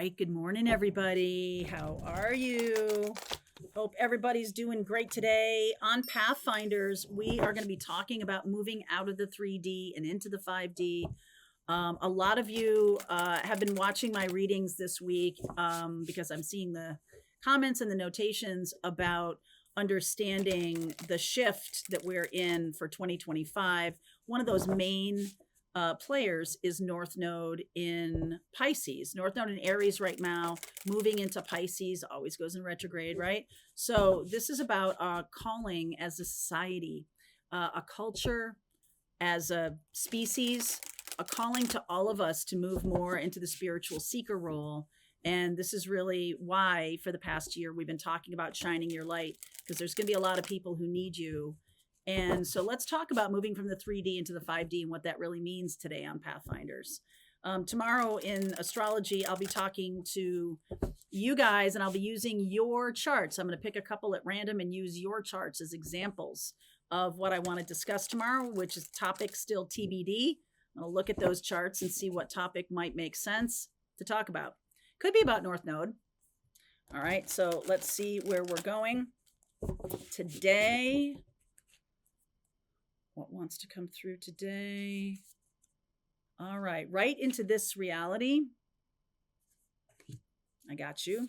right. Good morning, everybody. How are you? Hope everybody's doing great today. On Pathfinders, we are going to be talking about moving out of the 3D and into the 5D. A lot of you have been watching my readings this week because I'm seeing the comments and the notations about understanding the shift that we're in for 2025. One of those main players is North Node in Pisces. North Node in Aries right now, moving into Pisces, always goes in retrograde, right? So this is about our calling as a society, a culture, as a species, a calling to all of us to move more into the spiritual seeker role. And this is really why for the past year we've been talking about shining your light, because there's going to be a lot of people who need you. And so let's talk about moving from the 3D into the 5D and what that really means today on Pathfinders. Tomorrow in astrology, I'll be talking to you guys and I'll be using your charts. I'm going to pick a couple at random and use your charts as examples of what I want to discuss tomorrow, which is topic still TBD. I'll look at those charts and see what topic might make sense to talk about. Could be about North Node. All right, so let's see where we're going today. What wants to come through today? All right, right into this reality. I got you.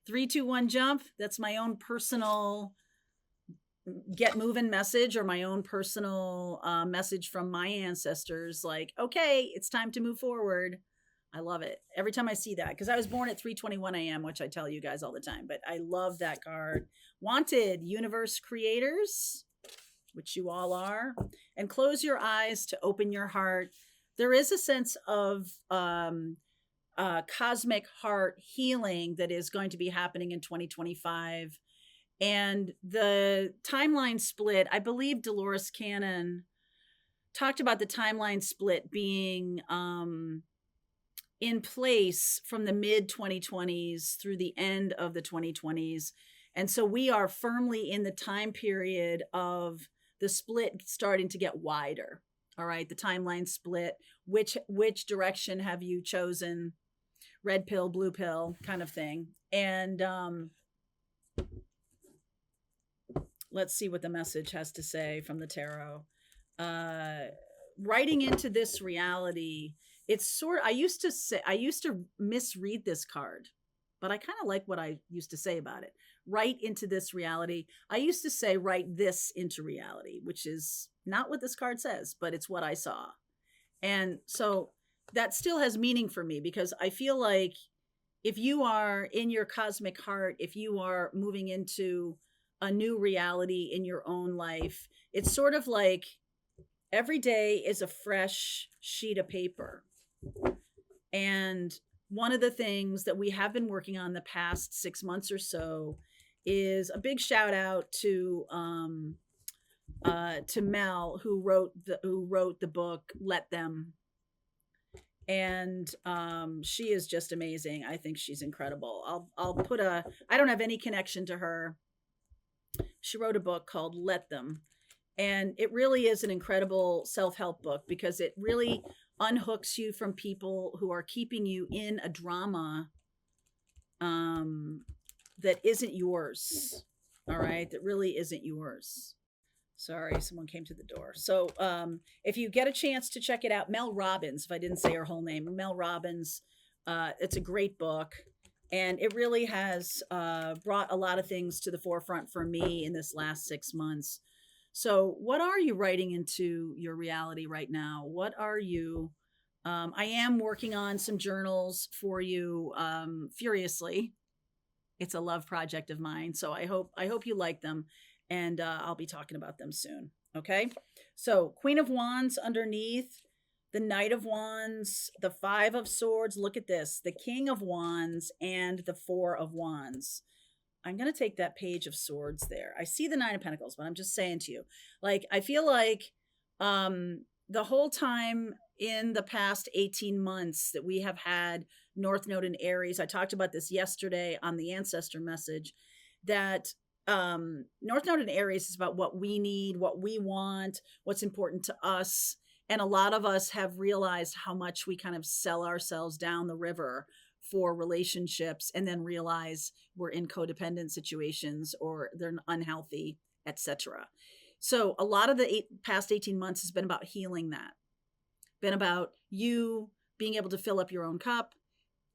3, 2, 1, jump. That's my own personal get moving message, or my own personal message from my ancestors. Like, okay, it's time to move forward. I love it every time I see that, because I was born at 3:21 a.m., which I tell you guys all the time, but I love that card. Wanted, universe creators, which you all are, and close your eyes to open your heart. There is a sense of cosmic heart healing that is going to be happening in 2025. And the timeline split, I believe Dolores Cannon talked about the timeline split being in place from the mid 2020s through the end of the 2020s. And so we are firmly in the time period of the split starting to get wider. All right, the timeline split. Which direction have you chosen? Red pill, blue pill kind of thing. And let's see what the message has to say from the tarot. Writing into this reality, it's sort of, I used to misread this card, but I kind of like what I used to say about it. Write into this reality. I used to say write this into reality, which is not what this card says, but it's what I saw. And so that still has meaning for me, because I feel like if you are in your cosmic heart, if you are moving into a new reality in your own life, it's sort of like every day is a fresh sheet of paper. And one of the things that we have been working on the past 6 months or so is a big shout out to Mel, who wrote the book Let Them. And she is just amazing. I think she's incredible. I'll put I don't have any connection to her. She wrote a book called Let Them. And it really is an incredible self-help book, because it really unhooks you from people who are keeping you in a drama that isn't yours. All right, that really isn't yours. Sorry, someone came to the door. So if you get a chance to check it out, Mel Robbins, if I didn't say her whole name, Mel Robbins, it's a great book. And it really has brought a lot of things to the forefront for me in this last 6 months. So what are you writing into your reality right now? What are you? I am working on some journals for you furiously. It's a love project of mine. So I hope you like them. And I'll be talking about them soon. Okay. So Queen of Wands underneath, the Knight of Wands, the Five of Swords. Look at this, the King of Wands and the Four of Wands. I'm going to take that Page of Swords there. I see the Nine of Pentacles, but I'm just saying to you, like, I feel like the whole time in the past 18 months that we have had North Node in Aries, I talked about this yesterday on the Ancestor message, that North Node in Aries is about what we need, what we want, what's important to us. And a lot of us have realized how much we kind of sell ourselves down the river for relationships and then realize we're in codependent situations or they're unhealthy, etc. So a lot of the past 18 months has been about healing that, been about you being able to fill up your own cup,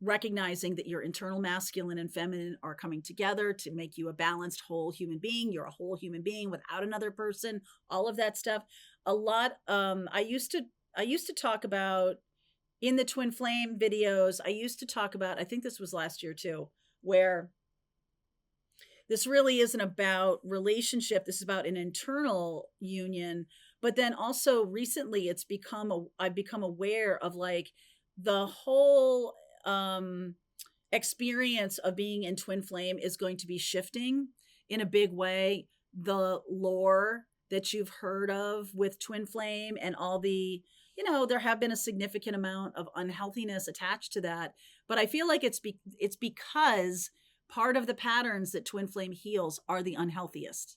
recognizing that your internal masculine and feminine are coming together to make you a balanced whole human being. You're a whole human being without another person, all of that stuff. A lot. I used to talk about in the twin flame videos. I used to talk about, I think this was last year too, where this really isn't about relationship. This is about an internal union. But then also recently I've become aware of like the whole experience of being in twin flame is going to be shifting in a big way. The lore that you've heard of with twin flame and all the, there have been a significant amount of unhealthiness attached to that. But I feel like it's because part of the patterns that twin flame heals are the unhealthiest.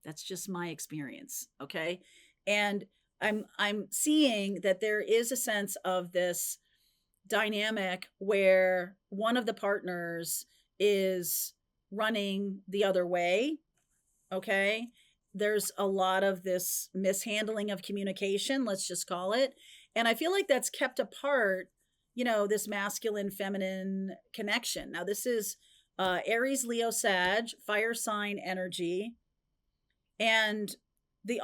That's just my experience. Okay. And I'm seeing that there is a sense of this dynamic where one of the partners is running the other way. Okay. There's a lot of this mishandling of communication, let's just call it. And I feel like that's kept apart, this masculine feminine connection. Now, this is Aries, Leo, Sag, fire sign energy. And the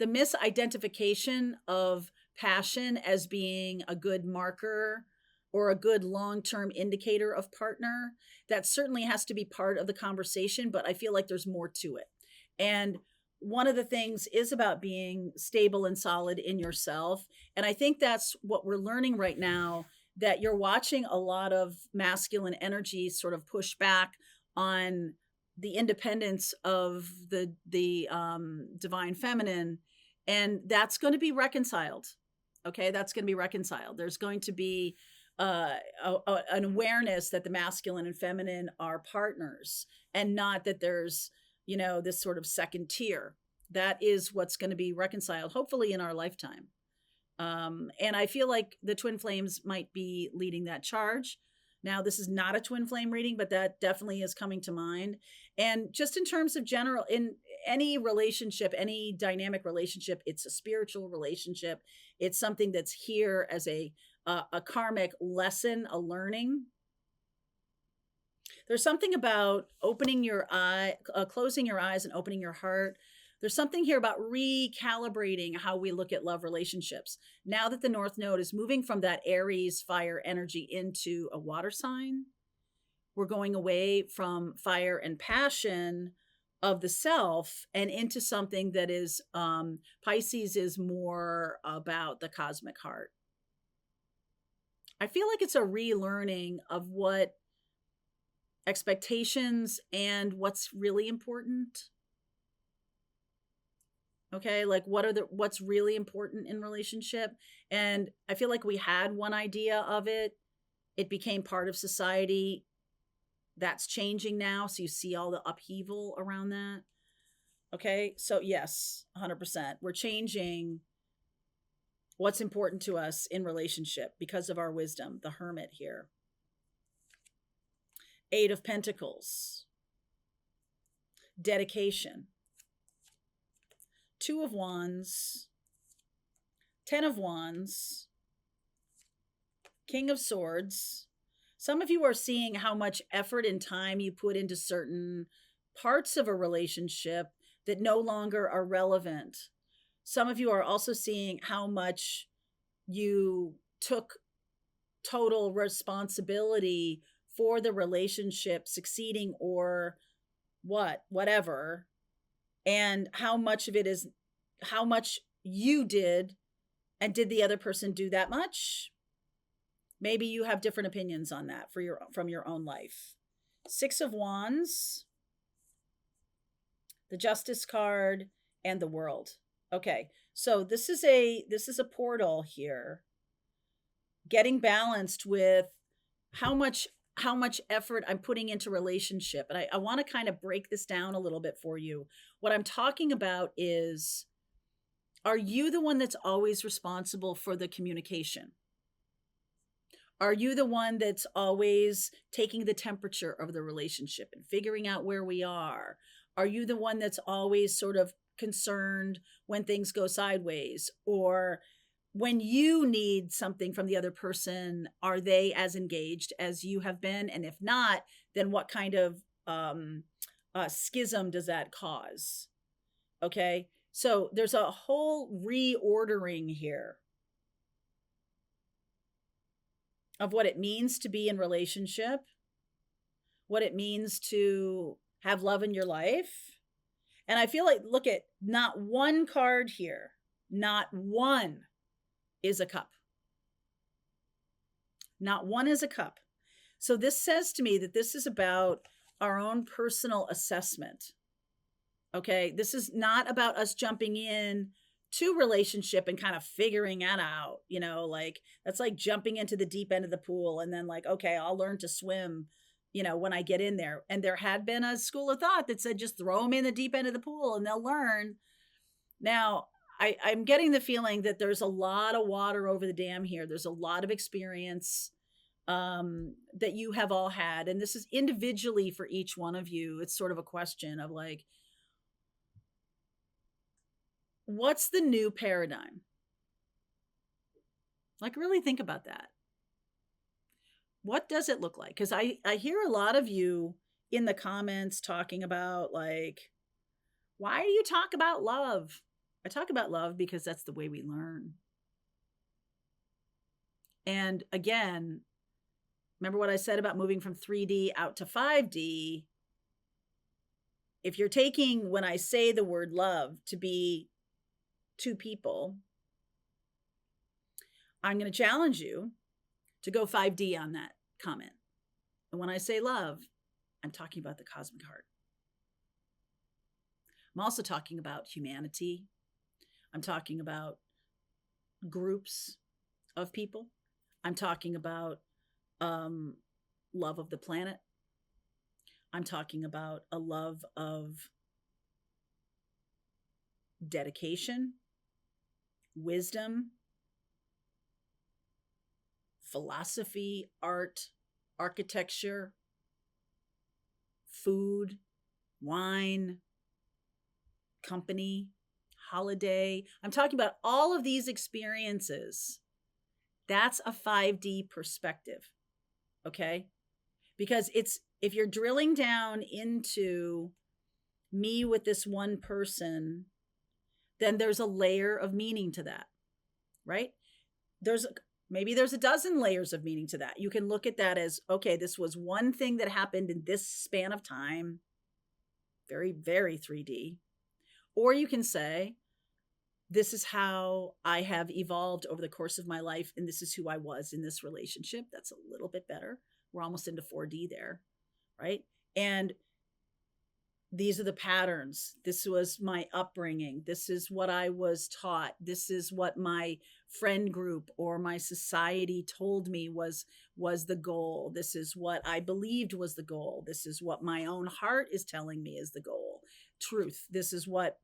misidentification of passion as being a good marker or a good long-term indicator of partner, that certainly has to be part of the conversation, but I feel like there's more to it. And one of the things is about being stable and solid in yourself. And I think that's what we're learning right now, that you're watching a lot of masculine energy sort of push back on the independence of the divine feminine. And that's going to be reconciled. Okay, that's going to be reconciled. There's going to be an awareness that the masculine and feminine are partners, and not that there's, this sort of second tier. That is what's going to be reconciled, hopefully in our lifetime. And I feel like the twin flames might be leading that charge. Now, this is not a twin flame reading, but that definitely is coming to mind. And just in terms of general, in any relationship, any dynamic relationship, it's a spiritual relationship. It's something that's here as a karmic lesson, a learning. There's something about opening your eye, closing your eyes and opening your heart. There's something here about recalibrating how we look at love relationships. Now that the North Node is moving from that Aries fire energy into a water sign, we're going away from fire and passion of the self and into something that is, Pisces is more about the cosmic heart. I feel like it's a relearning of what expectations and what's really important. Okay, like what's really important in relationship. And I feel like we had one idea of it. It became part of society. That's changing now. So you see all the upheaval around that. Okay, so yes, 100%. We're changing what's important to us in relationship because of our wisdom. The Hermit here. 8 of Pentacles. Dedication. 2 of Wands. 10 of Wands. King of Swords. Some of you are seeing how much effort and time you put into certain parts of a relationship that no longer are relevant. Some of you are also seeing how much you took total responsibility for the relationship succeeding or whatever, and how much of it is how much you did, and did the other person do that much? Maybe you have different opinions on that from your own life. 6 of Wands, the Justice card, and the World. Okay, so this is a portal here. Getting balanced with how much how much effort I'm putting into relationship. And I want to kind of break this down a little bit for you. What I'm talking about is, are you the one that's always responsible for the communication? Are you the one that's always taking the temperature of the relationship and figuring out where we are? Are you the one that's always sort of concerned when things go sideways? Or when you need something from the other person, are they as engaged as you have been? And if not, then what kind of schism does that cause? Okay. So there's a whole reordering here of what it means to be in relationship, what it means to have love in your life. And I feel like, look at, not one card here, not one is a cup. Not one is a cup. So this says to me that this is about our own personal assessment. Okay. This is not about us jumping in to relationship and kind of figuring that out, like that's like jumping into the deep end of the pool and then like, okay, I'll learn to swim, when I get in there. And there had been a school of thought that said, just throw them in the deep end of the pool and they'll learn. Now, I'm getting the feeling that there's a lot of water over the dam here. There's a lot of experience that you have all had. And this is individually for each one of you. It's sort of a question of like, what's the new paradigm? Like, really think about that. What does it look like? Because I hear a lot of you in the comments talking about like, why do you talk about love? I talk about love because that's the way we learn. And again, remember what I said about moving from 3D out to 5D? If you're taking, when I say the word love, to be two people, I'm going to challenge you to go 5D on that comment. And when I say love, I'm talking about the cosmic heart. I'm also talking about humanity. I'm talking about groups of people. I'm talking about love of the planet. I'm talking about a love of dedication, wisdom, philosophy, art, architecture, food, wine, company, holiday. I'm talking about all of these experiences. That's a 5D perspective. Okay? Because if you're drilling down into me with this one person, then there's a layer of meaning to that, right? Maybe there's a dozen layers of meaning to that. You can look at that as, okay, this was one thing that happened in this span of time, very, very 3D. Or you can say, this is how I have evolved over the course of my life, and this is who I was in this relationship. That's a little bit better. We're almost into 4D there, right? And these are the patterns. This was my upbringing. This is what I was taught. This is what my friend group or my society told me was the goal. This is what I believed was the goal. This is what my own heart is telling me is the goal. Truth. This is what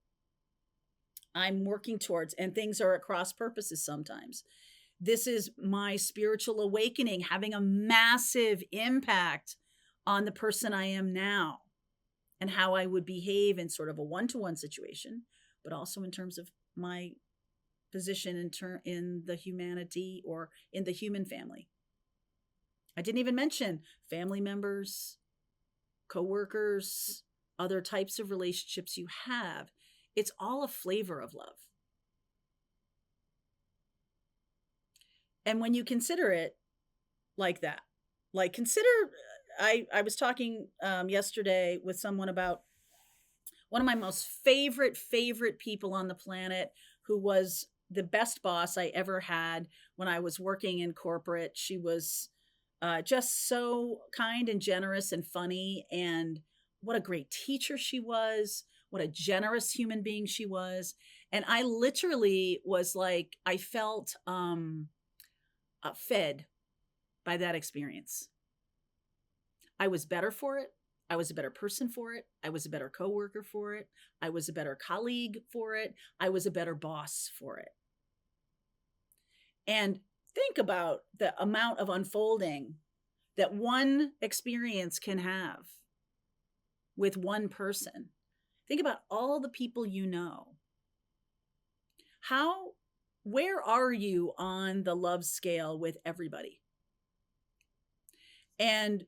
I'm working towards. And things are at cross purposes sometimes. This is my spiritual awakening having a massive impact on the person I am now and how I would behave in sort of a one-to-one situation, but also in terms of my position in the humanity or in the human family. I didn't even mention family members, coworkers, other types of relationships you have. It's all a flavor of love. And when you consider it like that, like consider, I was talking yesterday with someone about one of my most favorite people on the planet, who was the best boss I ever had when I was working in corporate. She was just so kind and generous and funny, and what a great teacher she was, what a generous human being she was. And I literally was like, I felt fed by that experience. I was better for it. I was a better person for it. I was a better coworker for it. I was a better colleague for it. I was a better boss for it. And think about the amount of unfolding that one experience can have with one person. Think about all the people you know. Where are you on the love scale with everybody? And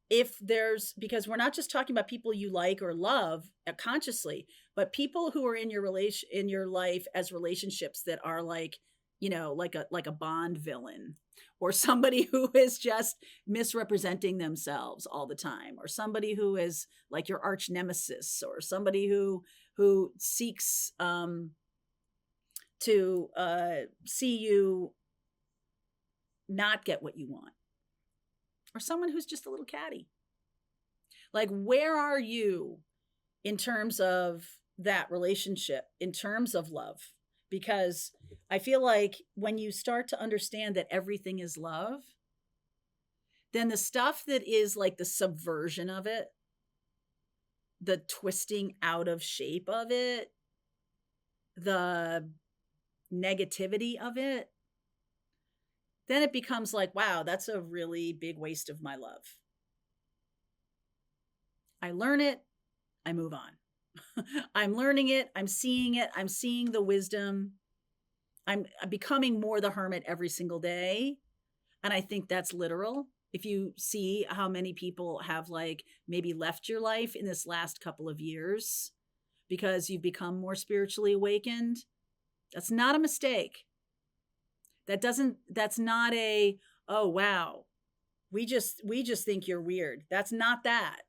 because we're not just talking about people you like or love consciously, but people who are in your life as relationships that are like, like a Bond villain, or somebody who is just misrepresenting themselves all the time, or somebody who is like your arch nemesis, or somebody who seeks to see you not get what you want, or someone who's just a little catty. Like, where are you in terms of that relationship, in terms of love? Because I feel like when you start to understand that everything is love, then the stuff that is like the subversion of it, the twisting out of shape of it, the negativity of it, then it becomes like, wow, that's a really big waste of my love. I learn it, I move on. I'm learning it, I'm seeing the wisdom. I'm becoming more the hermit every single day. And I think that's literal. If you see how many people have like maybe left your life in this last couple of years because you've become more spiritually awakened, that's not a mistake. That's not a, oh, wow, we just think you're weird. That's not that.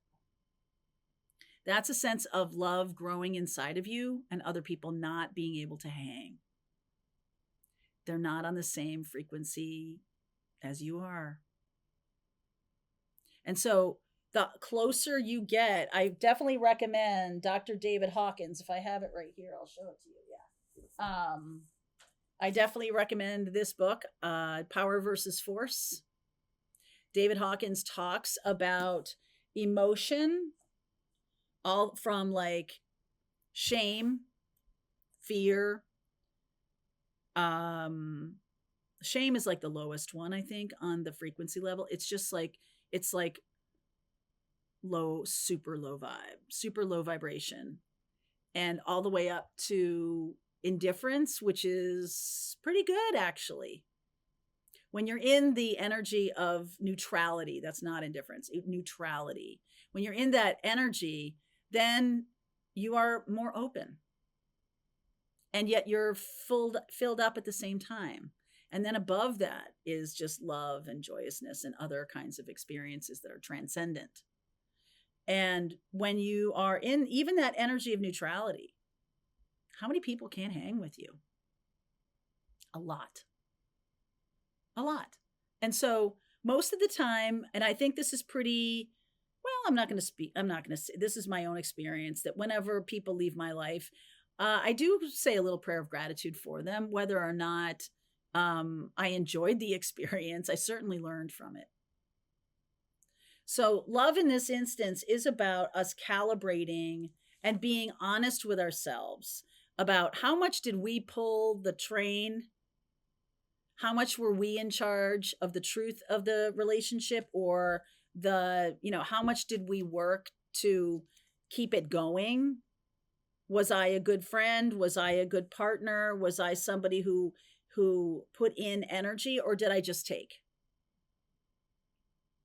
That's a sense of love growing inside of you and other people not being able to hang. They're not on the same frequency as you are. And so the closer you get, I definitely recommend Dr. David Hawkins. If I have it right here, I'll show it to you. Yeah. I definitely recommend this book, Power versus Force. David Hawkins talks about emotion, all from like shame, fear. Shame is like the lowest one, I think, on the frequency level. It's just like, it's like super low vibration, and all the way up to indifference, which is pretty good, actually. When you're in the energy of neutrality, that's not indifference, neutrality. When you're in that energy, then you are more open. And yet you're filled up at the same time. And then above that is just love and joyousness and other kinds of experiences that are transcendent. And when you are in even that energy of neutrality, how many people can't hang with you? A lot. And so most of the time, and I think this is pretty, well, I'm not going to say, this is my own experience, that whenever people leave my life, I do say a little prayer of gratitude for them, whether or not I enjoyed the experience. I certainly learned from it. So love in this instance is about us calibrating and being honest with ourselves about how much did we pull the train? How much were we in charge of the truth of the relationship, or how much did we work to keep it going? Was I a good friend? Was I a good partner? Was I somebody who put in energy, or did I just take?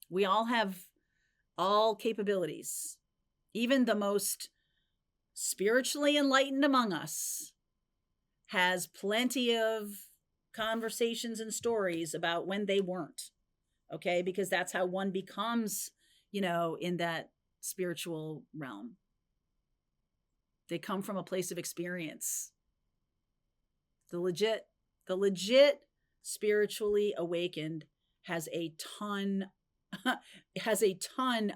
We all have all capabilities. Even the most spiritually enlightened among us has plenty of conversations and stories about when they weren't. Okay, because that's how one becomes, in that spiritual realm. They come from a place of experience. The legit spiritually awakened has a ton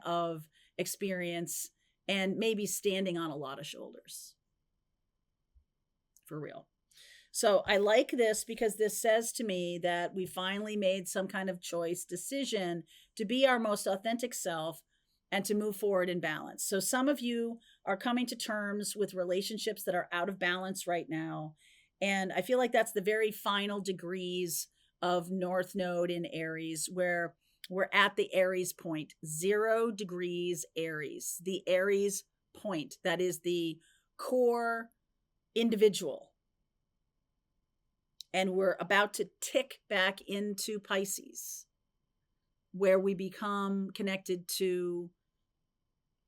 of experience, and maybe standing on a lot of shoulders. For real. So I like this because this says to me that we finally made some kind of choice decision to be our most authentic self and to move forward in balance. So some of you are coming to terms with relationships that are out of balance right now. And I feel like that's the very final degrees of North Node in Aries, where we're at the Aries point, 0 degrees Aries, the Aries point. That is the core individual. And we're about to tick back into Pisces, where we become connected to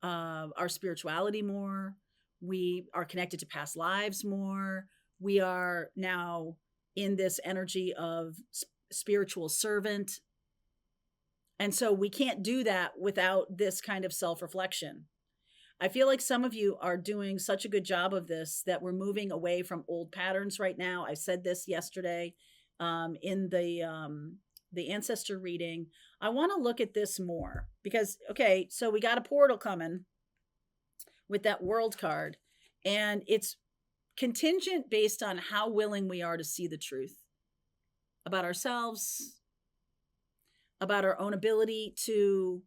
our spirituality more. We are connected to past lives more. We are now in this energy of spiritual servant. And so we can't do that without this kind of self-reflection. I feel like some of you are doing such a good job of this that we're moving away from old patterns right now. I said this yesterday in the ancestor reading. I want to look at this more because, okay, so we got a portal coming with that world card, and it's contingent based on how willing we are to see the truth about ourselves, about our own ability to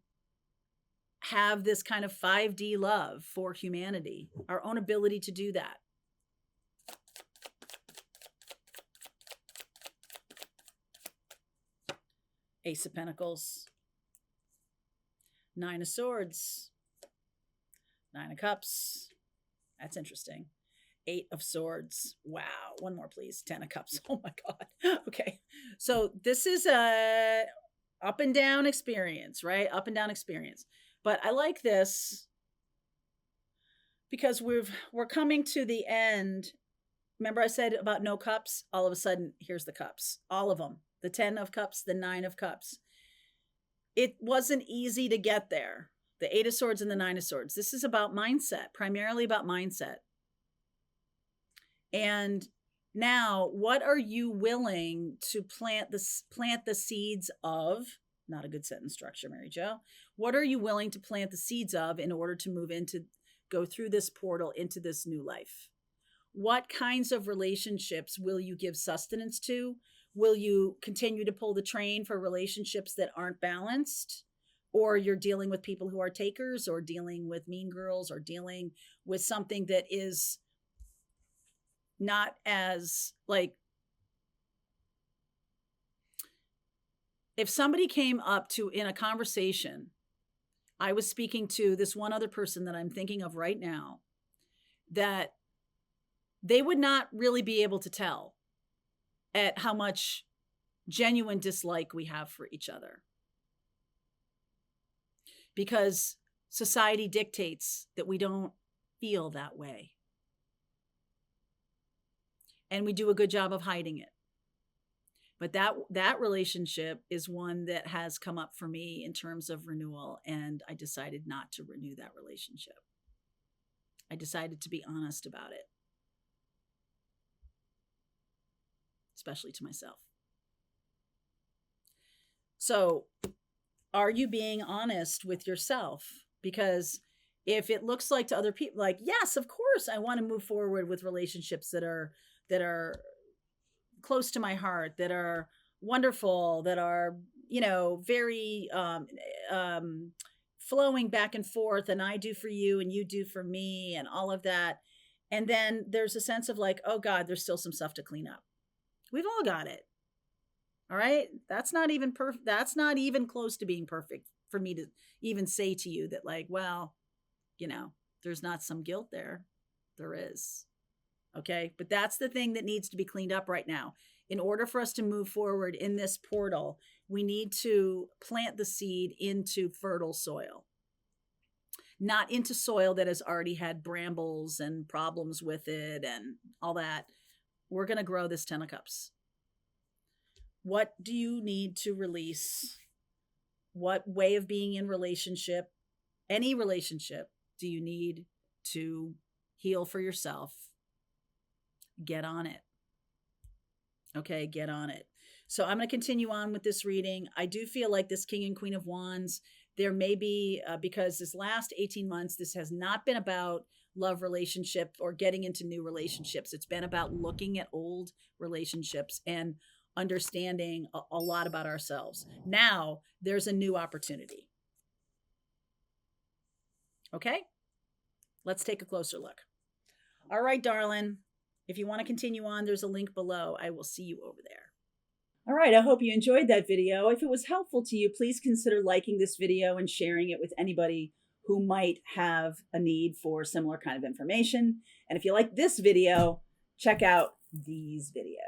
have this kind of 5D love for humanity, our own ability to do that. Ace of Pentacles, 9 of Swords, 9 of Cups. That's interesting. 8 of Swords. Wow. One more, please. 10 of Cups. Oh my God. Okay. So this is a up and down experience, right? Up and down experience. But I like this because we're coming to the end. Remember I said about no cups? All of a sudden, here's the cups. All of them. The 10 of Cups, the 9 of Cups. It wasn't easy to get there. The 8 of Swords and the 9 of Swords. This is about mindset, primarily about mindset. And now, what are you willing to plant the seeds of? Not a good sentence structure, Mary Jo. What are you willing to plant the seeds of in order to go through this portal into this new life? What kinds of relationships will you give sustenance to? Will you continue to pull the train for relationships that aren't balanced? Or you're dealing with people who are takers, or dealing with mean girls, or dealing with something that is not as like, if somebody came up to in a conversation, I was speaking to this one other person that I'm thinking of right now, that they would not really be able to tell at how much genuine dislike we have for each other. Because society dictates that we don't feel that way. And we do a good job of hiding it. But that relationship is one that has come up for me in terms of renewal, and I decided not to renew that relationship. I decided to be honest about it, especially to myself. So, are you being honest with yourself? Because if it looks like to other people, like, yes, of course, I want to move forward with relationships that are close to my heart, that are wonderful, that are, very flowing back and forth, and I do for you and you do for me and all of that. And then there's a sense of like, oh God, there's still some stuff to clean up. We've all got it. All right. That's not even perfect. That's not even close to being perfect for me to even say to you that, like, well, there's not some guilt there. There is. Okay. But that's the thing that needs to be cleaned up right now. In order for us to move forward in this portal, we need to plant the seed into fertile soil, not into soil that has already had brambles and problems with it and all that. We're going to grow this 10 of Cups. What do you need to release? What way of being in relationship, any relationship, do you need to heal for yourself? Get on it. Okay, get on it. So I'm going to continue on with this reading. I do feel like this King and Queen of Wands, there may be, because this last 18 months, this has not been about love relationship or getting into new relationships. It's been about looking at old relationships. And understanding a lot about ourselves. Now there's a new opportunity. Okay, let's take a closer look. All right, darling. If you want to continue on, there's a link below. I will see you over there. All right, I hope you enjoyed that video. If it was helpful to you, please consider liking this video and sharing it with anybody who might have a need for similar kind of information. And if you like this video, check out these videos.